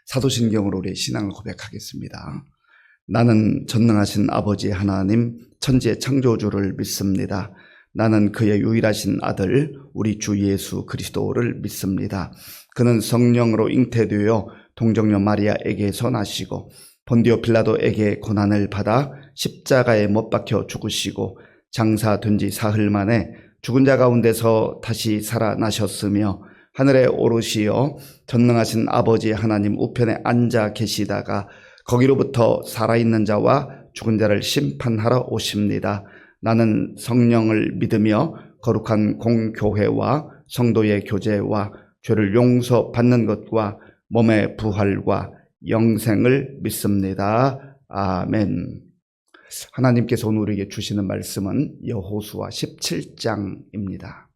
사도신경으로 우리의 신앙을 고백하겠습니다. 나는 전능하신 아버지 하나님 천지의 창조주를 믿습니다. 나는 그의 유일하신 아들 우리 주 예수 그리스도를 믿습니다. 그는 성령으로 잉태되어 동정녀 마리아에게서 나시고 본디오 빌라도에게 고난을 받아 십자가에 못 박혀 죽으시고 장사된 지 사흘 만에 죽은 자 가운데서 다시 살아나셨으며 하늘에 오르시어 전능하신 아버지 하나님 우편에 앉아 계시다가 거기로부터 살아있는 자와 죽은 자를 심판하러 오십니다. 나는 성령을 믿으며 거룩한 공교회와 성도의 교제와 죄를 용서받는 것과 몸의 부활과 영생을 믿습니다. 아멘. 하나님께서 오늘 우리에게 주시는 말씀은 여호수아 17장입니다.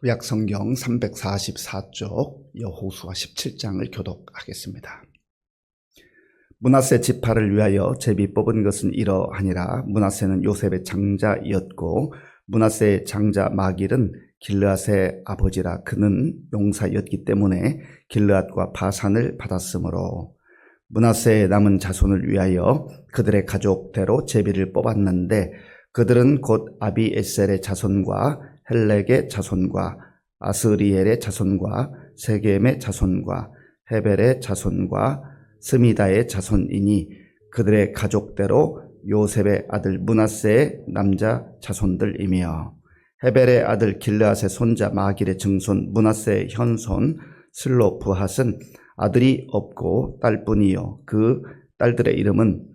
구약성경 344쪽 여호수아 17장을 교독하겠습니다. 므낫세 지파를 위하여 제비 뽑은 것은 이러하니라. 므낫세는 요셉의 장자였고 므낫세의 장자 마길은 길르앗의 아버지라. 그는 용사였기 때문에 길르앗과 바산을 받았으므로 므낫세의 남은 자손을 위하여 그들의 가족대로 제비를 뽑았는데 그들은 곧 아비에셀의 자손과 헬렉의 자손과 아스리엘의 자손과 세겜의 자손과 헤벨의 자손과 스미다의 자손이니 그들의 가족대로 요셉의 아들 므낫세의 남자 자손들이며 헤벨의 아들 길르앗의 손자 마길의 증손 므낫세의 현손 슬로프핫은 아들이 없고 딸뿐이요 그 딸들의 이름은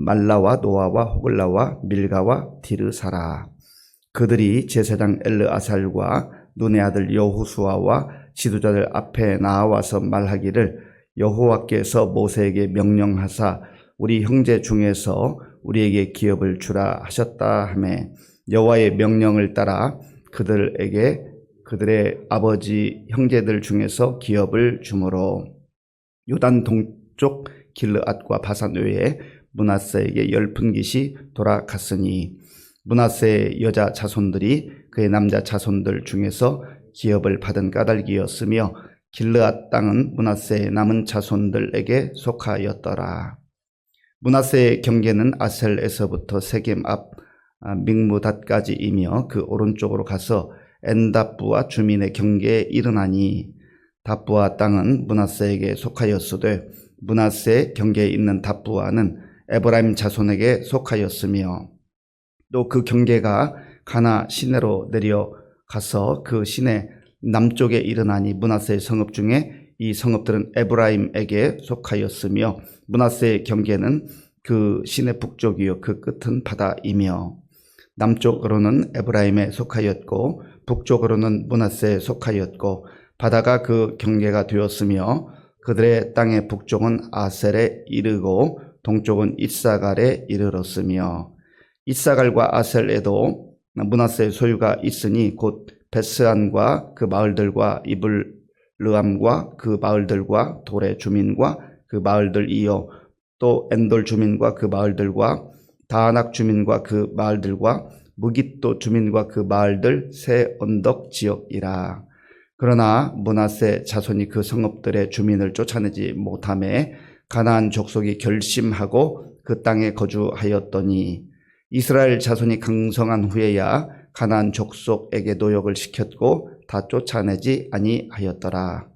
말라와 노아와 호글라와 밀가와 디르사라. 그들이 제사장 엘르아살과 눈의 아들 여호수아와 지도자들 앞에 나와서 말하기를 여호와께서 모세에게 명령하사 우리 형제 중에서 우리에게 기업을 주라 하셨다 하매 여호와의 명령을 따라 그들에게 그들의 아버지 형제들 중에서 기업을 주므로 요단 동쪽 길르앗과 바산 외에 므낫세에게 10분깃이 돌아갔으니 므낫세의 여자 자손들이 그의 남자 자손들 중에서 기업을 받은 까닭이었으며 길르앗 땅은 므낫세의 남은 자손들에게 속하였더라. 므낫세의 경계는 아셀에서부터 세겜 앞 믹무닷까지이며 그 오른쪽으로 가서 엔답부와 주민의 경계에 이르나니 답부와 땅은 므낫세에게 속하였으되 므낫세의 경계에 있는 답부와는 에브라임 자손에게 속하였으며 또 그 경계가 가나 시내로 내려가서 그 시내 남쪽에 이르나니 므낫세의 성읍 중에 이 성읍들은 에브라임에게 속하였으며 므낫세의 경계는 그 시내 북쪽이요 그 끝은 바다이며 남쪽으로는 에브라임에 속하였고 북쪽으로는 므낫세에 속하였고 바다가 그 경계가 되었으며 그들의 땅의 북쪽은 아셀에 이르고 동쪽은 이사갈에 이르렀으며 이사갈과 아셀에도 므낫세의 소유가 있으니 곧 베스안과 그 마을들과 이블르암과 그 마을들과 돌의 주민과 그 마을들이요 또 엔돌 주민과 그 마을들과 다낙 주민과 그 마을들과 무깃도 주민과 그 마을들 세 언덕 지역이라. 그러나 므낫세 자손이 그 성읍들의 주민을 쫓아내지 못하매 가나안 족속이 결심하고 그 땅에 거주하였더니 이스라엘 자손이 강성한 후에야 가나안 족속에게 노역을 시켰고 다 쫓아내지 아니하였더라.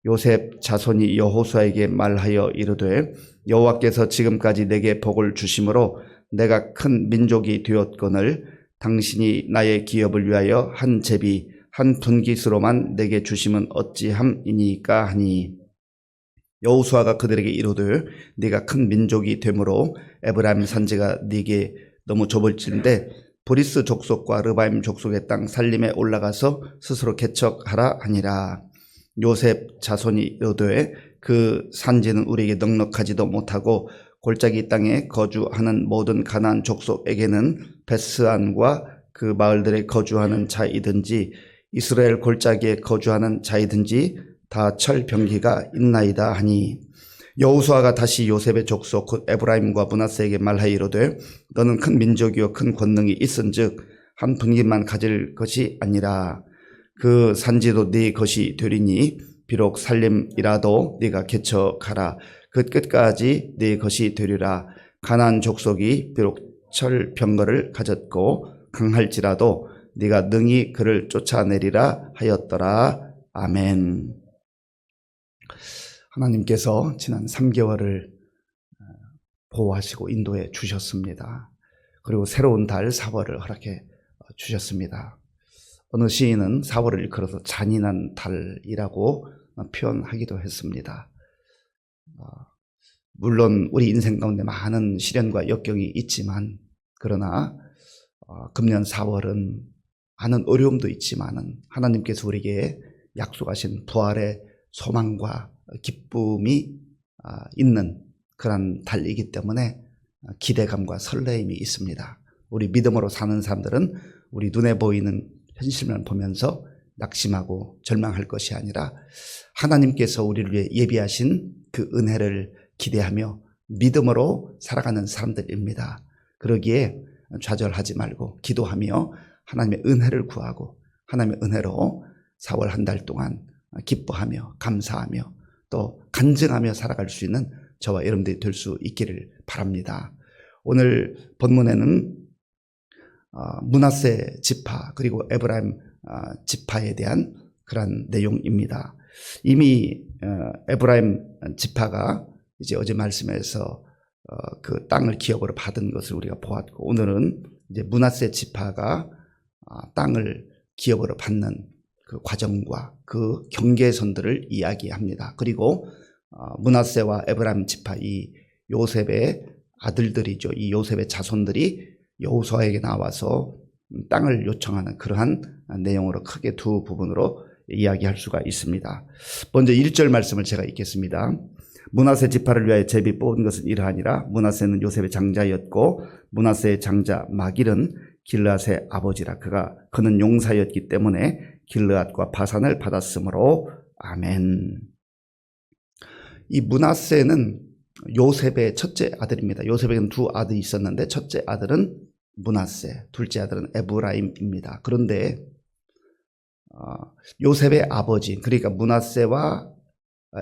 요셉 자손이 여호수아에게 말하여 이르되 여호와께서 지금까지 내게 복을 주심으로 내가 큰 민족이 되었거늘 당신이 나의 기업을 위하여 한 제비 한 분깃으로만 내게 주심은 어찌함이니까 하니 여호수아가 그들에게 이르되 네가 큰 민족이 되므로 에브라임 산지가 네게 너무 좁을진데 브리스 족속과 르바임 족속의 땅 살림에 올라가서 스스로 개척하라 하니라. 요셉 자손이 이르되 그 산지는 우리에게 넉넉하지도 못하고 골짜기 땅에 거주하는 모든 가나안 족속에게는 베스안과 그 마을들에 거주하는 자이든지 이스라엘 골짜기에 거주하는 자이든지 다 철병기가 있나이다 하니 여호수아가 다시 요셉의 족속 곧 에브라임과 므낫세에게 말하여 이르되 너는 큰 민족이요 큰 권능이 있은즉 한 분깃만 가질 것이 아니라 그 산지도 네 것이 되리니 비록 살림이라도 네가 개척하라. 그 끝까지 네 것이 되리라. 가나안 족속이 비록 철병거를 가졌고 강할지라도 네가 능히 그를 쫓아내리라 하였더라. 아멘. 하나님께서 지난 3개월을 보호하시고 인도해 주셨습니다. 그리고 새로운 달 4월을 허락해 주셨습니다. 어느 시인은 4월을 일컬어서 잔인한 달이라고 표현하기도 했습니다. 물론 우리 인생 가운데 많은 시련과 역경이 있지만, 그러나 금년 4월은 많은 어려움도 있지만은 하나님께서 우리에게 약속하신 부활의 소망과 기쁨이 있는 그런 달이기 때문에 기대감과 설레임이 있습니다. 우리 믿음으로 사는 사람들은 우리 눈에 보이는 현실만 보면서 낙심하고 절망할 것이 아니라 하나님께서 우리를 위해 예비하신 그 은혜를 기대하며 믿음으로 살아가는 사람들입니다. 그러기에 좌절하지 말고 기도하며 하나님의 은혜를 구하고 하나님의 은혜로 4월 한 달 동안 기뻐하며 감사하며 또 간증하며 살아갈 수 있는 저와 여러분들이 될 수 있기를 바랍니다. 오늘 본문에는 므낫세 지파 그리고 에브라임 지파에 대한 그런 내용입니다. 이미 에브라임 지파가 이제 어제 말씀에서 그 땅을 기업으로 받은 것을 우리가 보았고, 오늘은 이제 므낫세 지파가 땅을 기업으로 받는 그 과정과 그 경계선들을 이야기합니다. 그리고 므낫세와 에브라임 지파, 이 요셉의 아들들이죠. 이 요셉의 자손들이 여호수아에게 나와서 땅을 요청하는 그러한 내용으로 크게 두 부분으로 이야기할 수가 있습니다. 먼저 1절 말씀을 제가 읽겠습니다. 므낫세 지파를 위하여 제비 뽑은 것은 이러하니라. 므낫세는 요셉의 장자였고 므낫세의 장자 마길은 길르앗의 아버지라. 그는 용사였기 때문에 길르앗과 바산을 받았으므로. 아멘. 이 므낫세는 요셉의 첫째 아들입니다. 요셉에게는 두 아들이 있었는데 첫째 아들은 므낫세, 둘째 아들은 에브라임입니다. 그런데 요셉의 아버지, 그러니까 므낫세와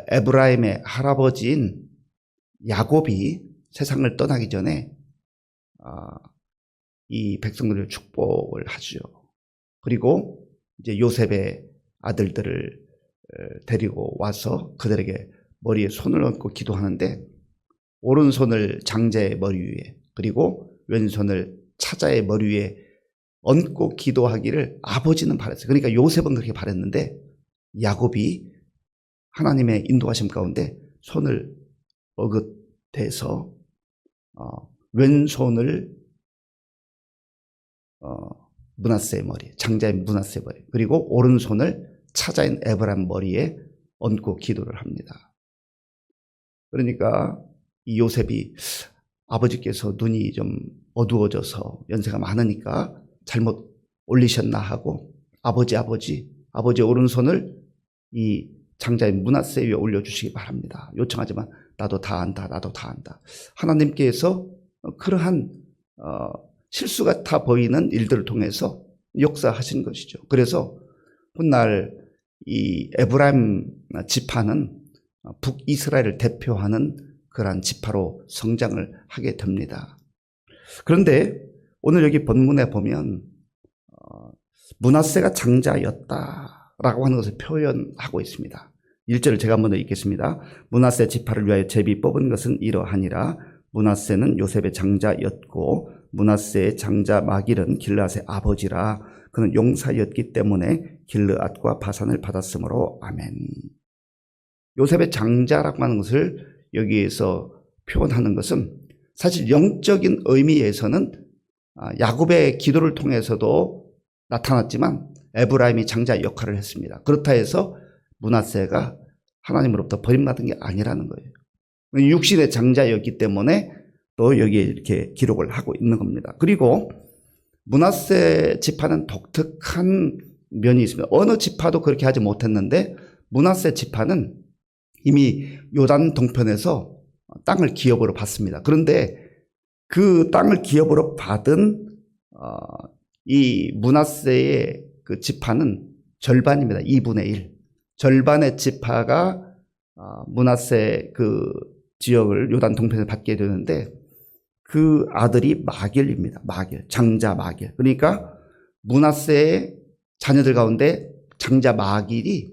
에브라임의 할아버지인 야곱이 세상을 떠나기 전에 이 백성들을 축복을 하죠. 그리고 이제 요셉의 아들들을 데리고 와서 그들에게 머리에 손을 얹고 기도하는데, 오른손을 장자의 머리 위에 그리고 왼손을 차자의 머리 위에 얹고 기도하기를 아버지는 바랬어요. 그러니까 요셉은 그렇게 바랬는데 야곱이 하나님의 인도하심 가운데 손을 어긋대서 왼손을 므낫세의 머리, 장자의 므낫세의 머리, 그리고 오른손을 차자인 에브라임 머리에 얹고 기도를 합니다. 그러니까 이 요셉이 아버지께서 눈이 좀 어두워져서 연세가 많으니까 잘못 올리셨나 하고 아버지 오른손을 이 장자의 므낫세 위에 올려주시기 바랍니다. 요청하지만 나도 다 안다. 하나님께서 그러한 실수 같아 보이는 일들을 통해서 역사하신 것이죠. 그래서 훗날 이 에브라임 지파는 북이스라엘을 대표하는 그러한 지파로 성장을 하게 됩니다. 그런데 오늘 여기 본문에 보면 므낫세가 장자였다라고 하는 것을 표현하고 있습니다. 1절을 제가 한번 더 읽겠습니다. 므낫세 지파를 위하여 제비 뽑은 것은 이러하니라. 므낫세는 요셉의 장자였고 므낫세의 장자 마길은 길르앗의 아버지라. 그는 용사였기 때문에 길르앗과 바산을 받았으므로. 아멘. 요셉의 장자라고 하는 것을 여기에서 표현하는 것은 사실 영적인 의미에서는 야곱의 기도를 통해서도 나타났지만 에브라임이 장자 역할을 했습니다. 그렇다 해서 므낫세가 하나님으로부터 버림받은 게 아니라는 거예요. 육신의 장자였기 때문에 또 여기에 이렇게 기록을 하고 있는 겁니다. 그리고 므낫세 지파는 독특한 면이 있습니다. 어느 지파도 그렇게 하지 못했는데 므낫세 지파는 이미 요단 동편에서 땅을 기업으로 받습니다. 그런데 그 땅을 기업으로 받은 이 므낫세의 그 지파는 절반입니다. 2분의 1. 절반의 지파가 므낫세 그 지역을 요단 동편을 받게 되는데 그 아들이 마길입니다. 마길, 장자 마길. 그러니까 므낫세의 자녀들 가운데 장자 마길이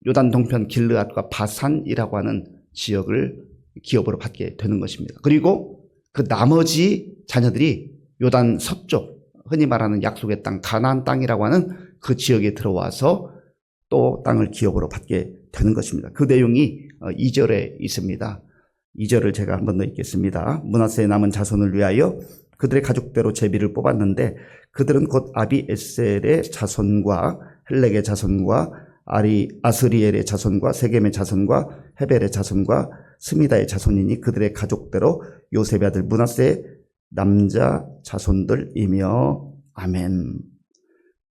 요단 동편 길르앗과 바산이라고 하는 지역을 기업으로 받게 되는 것입니다. 그리고 그 나머지 자녀들이 요단 서쪽, 흔히 말하는 약속의 땅, 가나안 땅이라고 하는 그 지역에 들어와서 또 땅을 기업으로 받게 되는 것입니다. 그 내용이 2절에 있습니다. 2절을 제가 한 번 더 읽겠습니다. 므낫세의 남은 자손을 위하여 그들의 가족대로 제비를 뽑았는데 그들은 곧 아비에셀의 자손과 헬렉의 자손과 아스리엘의 자손과 세겜의 자손과 헤벨의 자손과 스미다의 자손이니 그들의 가족대로 요셉의 아들 므낫세의 남자 자손들이며 아멘.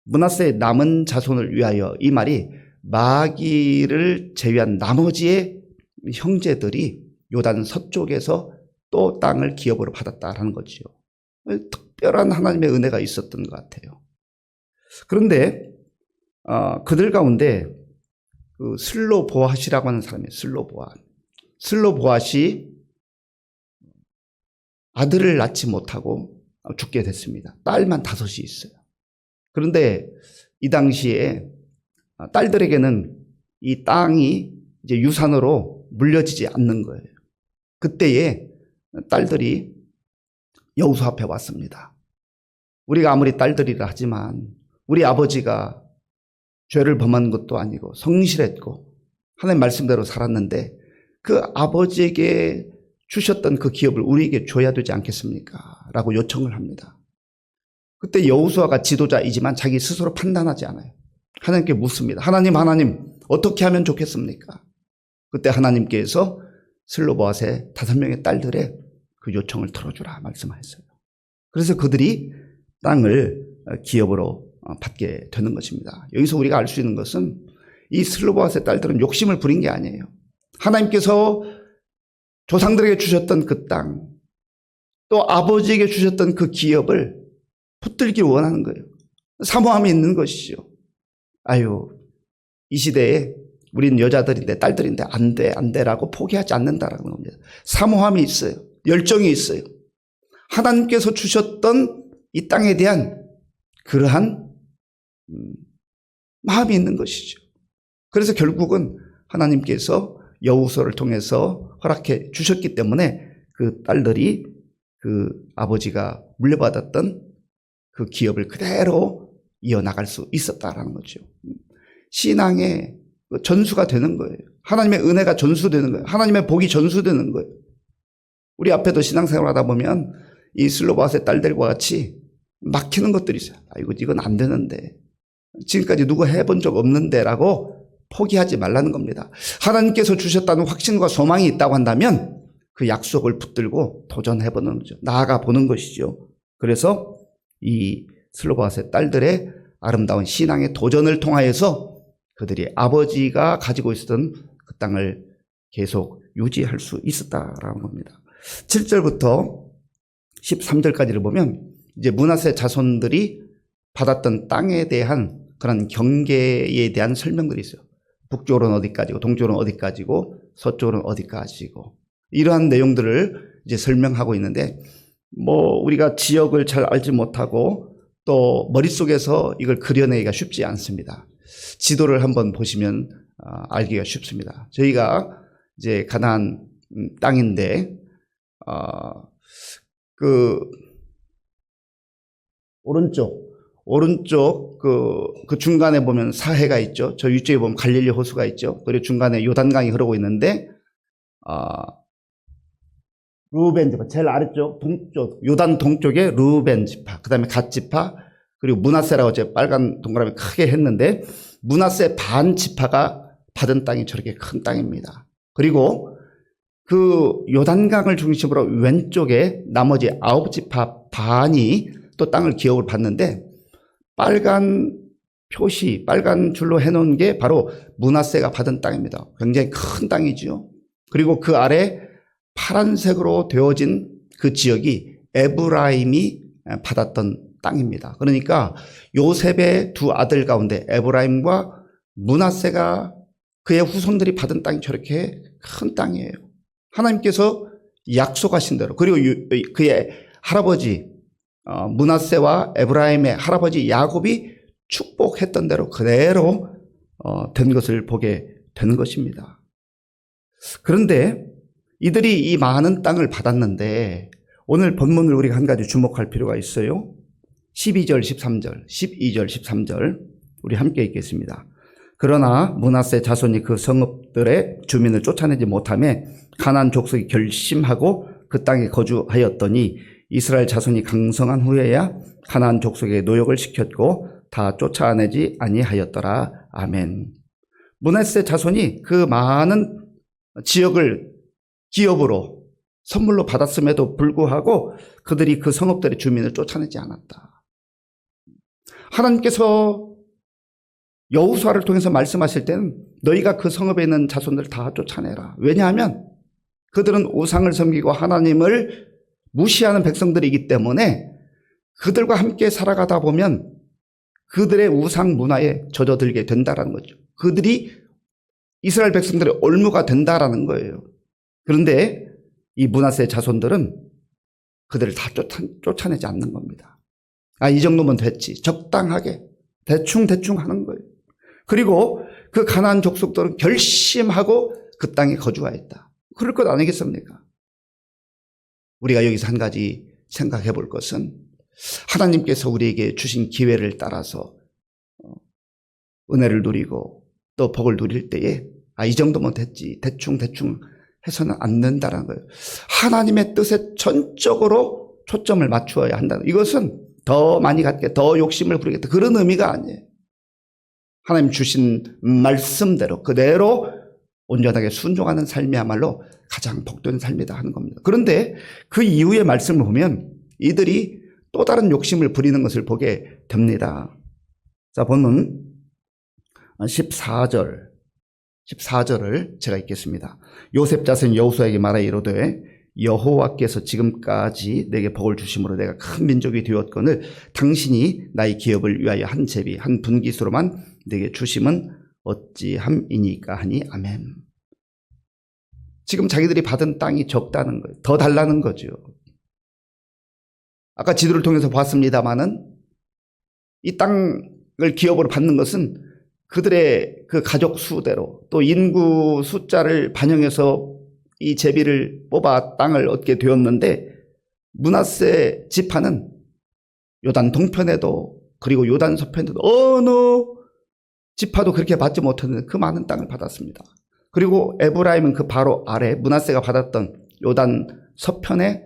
므낫세의 남은 자손을 위하여, 이 말이 마기를 제외한 나머지의 형제들이 요단 서쪽에서 또 땅을 기업으로 받았다라는 거죠. 특별한 하나님의 은혜가 있었던 것 같아요. 그런데 그들 가운데 그 슬로보앗이라고 하는 사람이에요. 슬로보앗이 아들을 낳지 못하고 죽게 됐습니다. 딸만 5이 있어요. 그런데 이 당시에 딸들에게는 이 땅이 이제 유산으로 물려지지 않는 거예요. 그때에 딸들이 여호수아 앞에 왔습니다. 우리가 아무리 딸들이라 하지만 우리 아버지가 죄를 범한 것도 아니고 성실했고 하나님 말씀대로 살았는데 그 아버지에게 주셨던 그 기업을 우리에게 줘야 되지 않겠습니까? 라고 요청을 합니다. 그때 여호수아가 지도자이지만 자기 스스로 판단하지 않아요. 하나님께 묻습니다. 하나님 어떻게 하면 좋겠습니까? 그때 하나님께서 슬로보앗의 5명의 딸들의 그 요청을 들어주라 말씀하셨어요. 그래서 그들이 땅을 기업으로 받게 되는 것입니다. 여기서 우리가 알 수 있는 것은 이 슬로보앗의 딸들은 욕심을 부린 게 아니에요. 하나님께서 조상들에게 주셨던 그 땅, 또 아버지에게 주셨던 그 기업을 붙들기 원하는 거예요. 사모함이 있는 것이죠. 아유, 이 시대에 우린 여자들인데 딸들인데 안 돼라고 포기하지 않는다라는 겁니다. 사모함이 있어요. 열정이 있어요. 하나님께서 주셨던 이 땅에 대한 그러한 마음이 있는 것이죠. 그래서 결국은 하나님께서 여호수아를 통해서 허락해 주셨기 때문에 그 딸들이 그 아버지가 물려받았던 그 기업을 그대로 이어나갈 수 있었다라는 거죠. 신앙의 전수가 되는 거예요. 하나님의 은혜가 전수되는 거예요. 하나님의 복이 전수되는 거예요. 우리 앞에도 신앙생활 하다 보면 이 슬로바스의 딸들과 같이 막히는 것들이 있어요. 아이고, 이건 안 되는데. 지금까지 누가 해본 적 없는데 라고 포기하지 말라는 겁니다. 하나님께서 주셨다는 확신과 소망이 있다고 한다면 그 약속을 붙들고 도전해보는 거죠. 나아가 보는 것이죠. 그래서 이 슬로바스의 딸들의 아름다운 신앙의 도전을 통하여서 그들이 아버지가 가지고 있었던 그 땅을 계속 유지할 수 있었다라는 겁니다. 7절부터 13절까지를 보면 이제 므낫세 자손들이 받았던 땅에 대한 그런 경계에 대한 설명들이 있어요. 북쪽으로는 어디까지고, 동쪽으로는 어디까지고, 서쪽으로는 어디까지고, 이러한 내용들을 이제 설명하고 있는데, 우리가 지역을 잘 알지 못하고 또 머릿속에서 이걸 그려내기가 쉽지 않습니다. 지도를 한번 보시면 알기가 쉽습니다. 저희가 이제 가나안 땅인데, 그 오른쪽 그 중간에 보면 사해가 있죠. 저 위쪽에 보면 갈릴리 호수가 있죠. 그리고 중간에 요단강이 흐르고 있는데, 루벤 지파, 제일 아래쪽 동쪽, 요단 동쪽에 루벤 지파, 그 다음에 갓 지파, 그리고 므낫세라고 제가 빨간 동그라미 크게 했는데, 므낫세 반 지파가 받은 땅이 저렇게 큰 땅입니다. 그리고 그 요단강을 중심으로 왼쪽에 나머지 9지파 반이 또 땅을 기업을 받는데, 빨간 표시, 빨간 줄로 해놓은 게 바로 므낫세가 받은 땅입니다. 굉장히 큰 땅이죠. 그리고 그 아래 파란색으로 되어진 그 지역이 에브라임이 받았던 땅입니다. 그러니까 요셉의 두 아들 가운데 에브라임과 므낫세가 그의 후손들이 받은 땅이 저렇게 큰 땅이에요. 하나님께서 약속하신 대로, 그리고 그의 할아버지 므낫세와 에브라임의 할아버지 야곱이 축복했던 대로 그대로 된 것을 보게 되는 것입니다. 그런데 이들이 이 많은 땅을 받았는데 오늘 본문을 우리가 한 가지 주목할 필요가 있어요. 12절, 13절, 12절, 13절 우리 함께 읽겠습니다. 그러나 므낫세 자손이 그 성읍들의 주민을 쫓아내지 못하며 가나안 족속이 결심하고 그 땅에 거주하였더니 이스라엘 자손이 강성한 후에야 가나안 족속에 노역을 시켰고 다 쫓아내지 아니하였더라. 아멘. 므낫세 자손이 그 많은 지역을 기업으로 선물로 받았음에도 불구하고 그들이 그 성읍들의 주민을 쫓아내지 않았다. 하나님께서 여호수아를 통해서 말씀하실 때는 너희가 그 성읍에 있는 자손들 다 쫓아내라. 왜냐하면 그들은 우상을 섬기고 하나님을 무시하는 백성들이기 때문에 그들과 함께 살아가다 보면 그들의 우상 문화에 젖어들게 된다는 거죠. 그들이 이스라엘 백성들의 올무가 된다라는 거예요. 그런데 이 므낫세 자손들은 그들을 다 쫓아내지 않는 겁니다. 이 정도면 됐지. 적당하게 대충 하는 거예요. 그리고 그 가나안 족속들은 결심하고 그 땅에 거주하였다. 그럴 것 아니겠습니까? 우리가 여기서 한 가지 생각해 볼 것은 하나님께서 우리에게 주신 기회를 따라서 은혜를 누리고 또 복을 누릴 때에 이 정도면 됐지. 대충 해서는 안 된다는 거예요. 하나님의 뜻에 전적으로 초점을 맞추어야 한다는, 이것은 더 많이 갖게, 더 욕심을 부리겠다, 그런 의미가 아니에요. 하나님 주신 말씀대로 그대로 온전하게 순종하는 삶이야말로 가장 복된 삶이다 하는 겁니다. 그런데 그 이후의 말씀을 보면 이들이 또 다른 욕심을 부리는 것을 보게 됩니다. 자, 본문 14절을 제가 읽겠습니다. 요셉 자손 여호수아에게 말하 이르되 여호와께서 지금까지 내게 복을 주심으로 내가 큰 민족이 되었거늘 당신이 나의 기업을 위하여 한 제비 한 분깃으로만 내게 주심은 어찌함이니까 하니. 아멘. 지금 자기들이 받은 땅이 적다는 거예요. 더 달라는 거죠. 아까 지도를 통해서 봤습니다마는 이 땅을 기업으로 받는 것은 그들의 그 가족 수대로 또 인구 숫자를 반영해서 이 제비를 뽑아 땅을 얻게 되었는데 므낫세 지파는 요단 동편에도 그리고 요단 서편에도 어느 지파도 그렇게 받지 못했는데 그 많은 땅을 받았습니다. 그리고 에브라임은 그 바로 아래 므낫세가 받았던 요단 서편에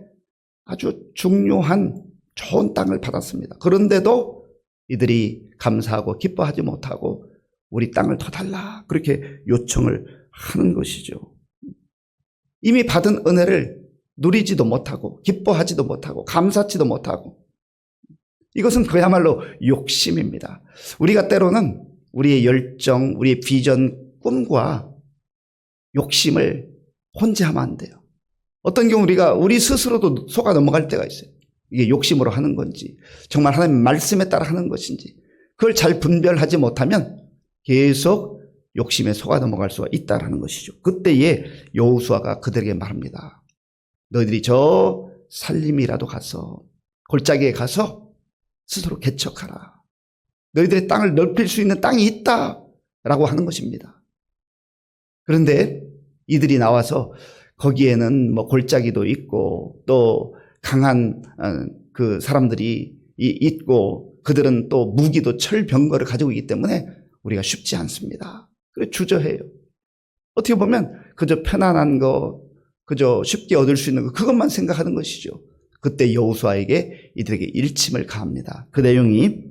아주 중요한 좋은 땅을 받았습니다. 그런데도 이들이 감사하고 기뻐하지 못하고 우리 땅을 더 달라 그렇게 요청을 하는 것이죠. 이미 받은 은혜를 누리지도 못하고 기뻐하지도 못하고 감사치도 못하고, 이것은 그야말로 욕심입니다. 우리가 때로는 우리의 열정, 우리의 비전, 꿈과 욕심을 혼재하면 안 돼요. 어떤 경우 우리 스스로도 속아 넘어갈 때가 있어요. 이게 욕심으로 하는 건지 정말 하나님 말씀에 따라 하는 것인지 그걸 잘 분별하지 못하면 계속 욕심에 속아 넘어갈 수가 있다는 것이죠. 그때에 여호수아가 그들에게 말합니다. 너희들이 저 살림이라도 가서 골짜기에 가서 스스로 개척하라. 너희들의 땅을 넓힐 수 있는 땅이 있다라고 하는 것입니다. 그런데 이들이 나와서 거기에는 뭐 골짜기도 있고 또 강한 그 사람들이 있고 그들은 또 무기도 철병거를 가지고 있기 때문에 우리가 쉽지 않습니다. 그래 주저해요. 어떻게 보면 그저 편안한 거, 그저 쉽게 얻을 수 있는 거, 그것만 생각하는 것이죠. 그때 여호수아에게 이들에게 일침을 가합니다. 그 내용이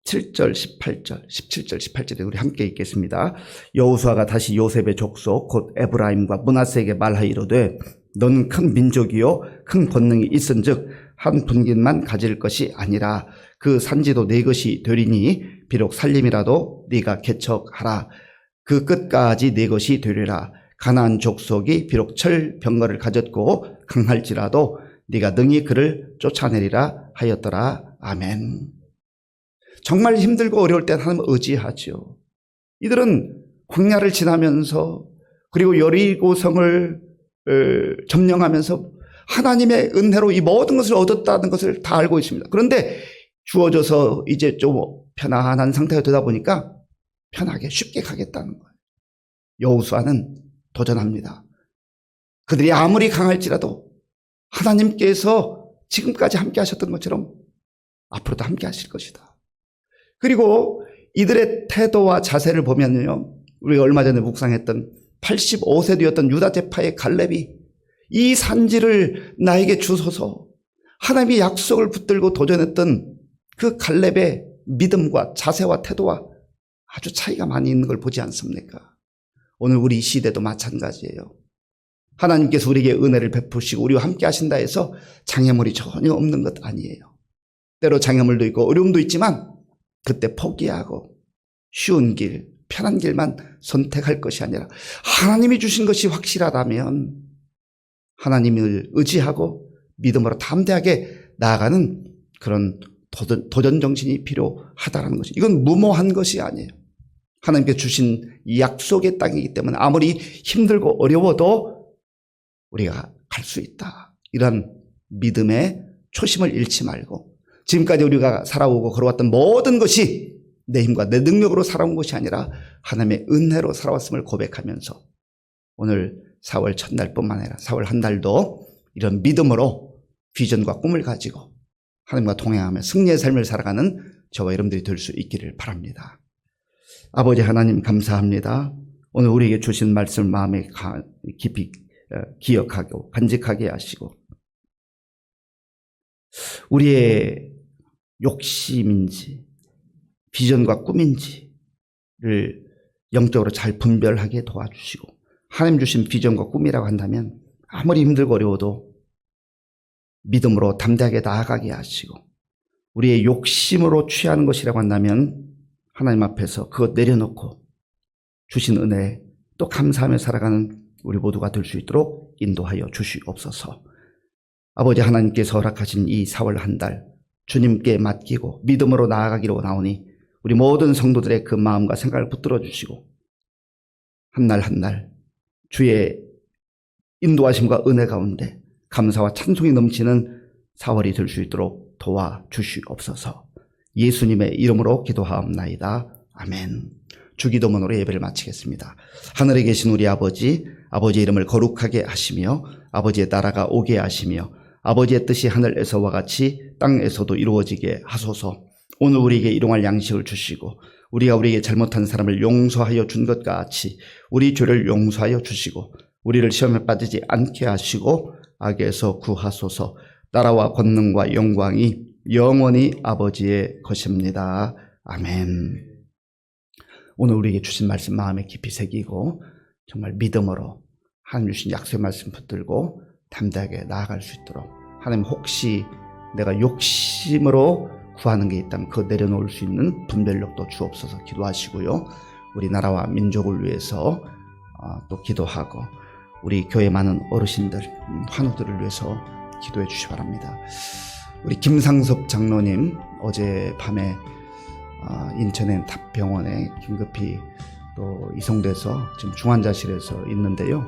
17절, 18절에 우리 함께 읽겠습니다. 여호수아가 다시 요셉의 족속 곧 에브라임과 므낫세에게 말하이르되 너는 큰 민족이요 큰 권능이 있은즉 한 분깃만 가질 것이 아니라 그 산지도 네 것이 되리니 비록 살림이라도 네가 개척하라. 그 끝까지 네 것이 되리라. 가나안 족속이 비록 철 병거를 가졌고 강할지라도 네가 능히 그를 쫓아내리라 하였더라. 아멘. 정말 힘들고 어려울 때 하나님을 의지하죠. 이들은 광야를 지나면서 그리고 여리고성을 점령하면서 하나님의 은혜로 이 모든 것을 얻었다는 것을 다 알고 있습니다. 그런데 주어져서 이제 좀 편안한 상태가 되다 보니까 편하게 쉽게 가겠다는 거예요. 여호수아는 도전합니다. 그들이 아무리 강할지라도 하나님께서 지금까지 함께 하셨던 것처럼 앞으로도 함께 하실 것이다. 그리고 이들의 태도와 자세를 보면요, 우리가 얼마 전에 묵상했던 85세 되었던 유다 지파의 갈렙이 이 산지를 나에게 주소서, 하나님의 약속을 붙들고 도전했던 그 갈렙의 믿음과 자세와 태도와 아주 차이가 많이 있는 걸 보지 않습니까? 오늘 우리 시대도 마찬가지예요. 하나님께서 우리에게 은혜를 베푸시고 우리와 함께 하신다 해서 장애물이 전혀 없는 것 아니에요. 때로 장애물도 있고 어려움도 있지만 그때 포기하고 쉬운 길, 편한 길만 선택할 것이 아니라 하나님이 주신 것이 확실하다면 하나님을 의지하고 믿음으로 담대하게 나아가는 그런 도전 정신이 필요하다는 것이, 이건 무모한 것이 아니에요. 하나님께 주신 이 약속의 땅이기 때문에 아무리 힘들고 어려워도 우리가 갈 수 있다. 이런 믿음의 초심을 잃지 말고 지금까지 우리가 살아오고 걸어왔던 모든 것이 내 힘과 내 능력으로 살아온 것이 아니라 하나님의 은혜로 살아왔음을 고백하면서 오늘 4월 첫날뿐만 아니라 4월 한 달도 이런 믿음으로 비전과 꿈을 가지고 하나님과 동행하며 승리의 삶을 살아가는 저와 여러분들이 될 수 있기를 바랍니다. 아버지 하나님 감사합니다. 오늘 우리에게 주신 말씀을 마음에 깊이 기억하고 간직하게 하시고 우리의 욕심인지 비전과 꿈인지를 영적으로 잘 분별하게 도와주시고 하나님 주신 비전과 꿈이라고 한다면 아무리 힘들고 어려워도 믿음으로 담대하게 나아가게 하시고 우리의 욕심으로 취하는 것이라고 한다면 하나님 앞에서 그것 내려놓고 주신 은혜에 또 감사하며 살아가는 우리 모두가 될 수 있도록 인도하여 주시옵소서. 아버지 하나님께서 허락하신 이 4월 한 달 주님께 맡기고 믿음으로 나아가기로 나오니 우리 모든 성도들의 그 마음과 생각을 붙들어 주시고 한 날 한 날 주의 인도하심과 은혜 가운데 감사와 찬송이 넘치는 4월이 될 수 있도록 도와주시옵소서. 예수님의 이름으로 기도하옵나이다. 아멘. 주기도문으로 예배를 마치겠습니다. 하늘에 계신 우리 아버지, 아버지의 이름을 거룩하게 하시며 아버지의 나라가 오게 하시며 아버지의 뜻이 하늘에서와 같이 땅에서도 이루어지게 하소서. 오늘 우리에게 일용할 양식을 주시고 우리가 우리에게 잘못한 사람을 용서하여 준 것 같이 우리 죄를 용서하여 주시고 우리를 시험에 빠지지 않게 하시고 악에서 구하소서. 나라와 권능과 영광이 영원히 아버지의 것입니다. 아멘. 오늘 우리에게 주신 말씀 마음에 깊이 새기고 정말 믿음으로 하나님 주신 약속의 말씀 붙들고 담대하게 나아갈 수 있도록 하나님 혹시 내가 욕심으로 구하는 게 있다면 그거 내려놓을 수 있는 분별력도 주옵소서 기도하시고요. 우리 나라와 민족을 위해서 또 기도하고 우리 교회 많은 어르신들, 환우들을 위해서 기도해 주시기 바랍니다. 우리 김상섭 장로님 어젯밤에 인천의 탑병원에 긴급히 또 이송돼서 지금 중환자실에서 있는데요.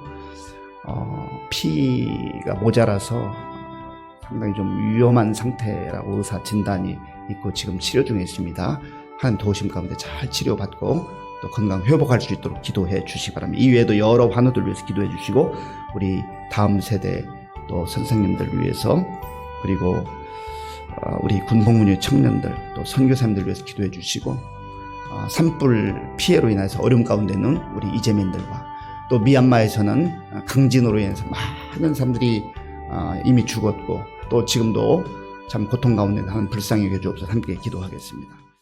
피가 모자라서 상당히 좀 위험한 상태라고 의사 진단이 있고 지금 치료 중에 있습니다. 하나님 도우심 가운데 잘 치료받고 또 건강 회복할 수 있도록 기도해 주시기 바랍니다. 이외에도 여러 환우들 위해서 기도해 주시고 우리 다음 세대 또 선생님들 위해서 그리고 우리 군복무의 청년들 또 선교사님들 위해서 기도해 주시고 산불 피해로 인해서 어려움 가운데 있는 우리 이재민들과 또 미얀마에서는 강진으로 인해서 많은 사람들이 이미 죽었고 또 지금도 참 고통 가운데 하는 불쌍히 여겨 주옵소서. 함께 기도하겠습니다.